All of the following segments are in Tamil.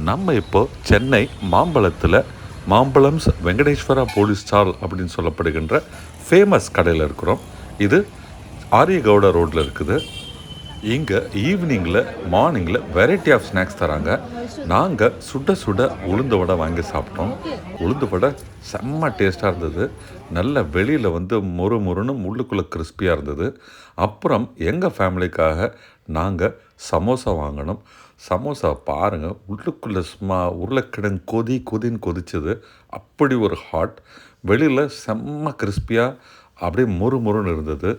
நம்ம இப்போ சென்னை மாம்பழத்தில் மாம்பழம்ஸ் வெங்கடேஸ்வரா போலி ஸ்டால் அப்படின்னு சொல்லப்படுகின்ற ஃபேமஸ் கடையில் இருக்கிறோம். இது ஆரியகவுடா ரோட்டில் இருக்குது. இங்கே ஈவினிங்கில் மார்னிங்கில் வெரைட்டி ஆஃப் ஸ்நாக்ஸ் தராங்க. நாங்கள் சுட சுட உளுந்து வடை வாங்கி சாப்பிட்டோம். உளுந்து வடை செம்ம டேஸ்ட்டாக இருந்தது. நல்ல வெளியில் மொறு மொறுன்னு உள்ளுக்குள்ளே கிறிஸ்பியாக இருந்தது. அப்புறம் எங்கள் ஃபேமிலிக்காக நாங்கள் சமோசா வாங்கினோம். சமோசா பாருங்கள், உள்ளுக்குள்ளே சும்மா உருளைக்கிழங்கு கொதின்னு கொதிச்சது. அப்படி ஒரு ஹாட், வெளியில் செம்ம கிறிஸ்பியாக அப்படியே மொறு மொறுன்னு இருந்தது.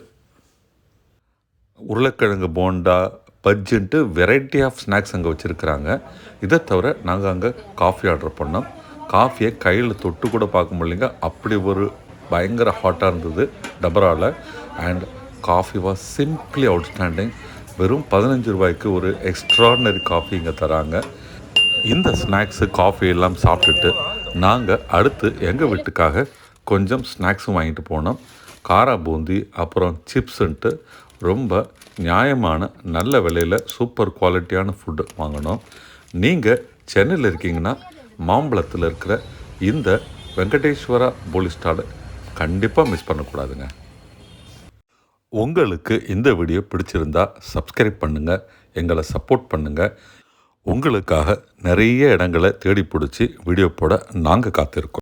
உருளைக்கிழங்கு போண்டா, பஜ்ஜின்ட்டு வெரைட்டி ஆஃப் ஸ்நாக்ஸ் அங்கே வச்சுருக்குறாங்க. இதை தவிர நாங்கள் அங்கே காஃபி ஆர்டர் பண்ணோம். காஃபியை கையில் தொட்டு கூட பார்க்க முடியலைங்க, அப்படி ஒரு பயங்கர ஹாட்டாக இருந்தது டபராவில். And coffee was simply outstanding. வெறும் 15 ரூபாய்க்கு ஒரு எக்ஸ்ட்ராடினரி காஃபி இங்கே தராங்க. இந்த ஸ்நாக்ஸு காஃபி எல்லாம் சாப்பிட்டுட்டு நாங்கள் அடுத்து எங்கள் வீட்டுக்காக கொஞ்சம் ஸ்நாக்ஸும் வாங்கிட்டு போனோம். காரா பூந்தி, அப்புறம் சிப்ஸுன்ட்டு ரொம்ப நியாயமான நல்ல விலையில் சூப்பர் குவாலிட்டியான ஃபுட்டு வாங்கினோம். நீங்கள் சென்னையில் இருக்கீங்கன்னா மாம்பழத்தில் இருக்கிற இந்த வெங்கடேஸ்வரா போலி ஸ்டாலை கண்டிப்பாக மிஸ் பண்ணக்கூடாதுங்க. உங்களுக்கு இந்த வீடியோ பிடிச்சிருந்தா சப்ஸ்கிரைப் பண்ணுங்கள், எங்களை சப்போர்ட் பண்ணுங்கள். உங்களுக்காக நிறைய இடங்களை தேடி பிடிச்சி வீடியோ போட நாங்கள் காத்திருக்கோம்.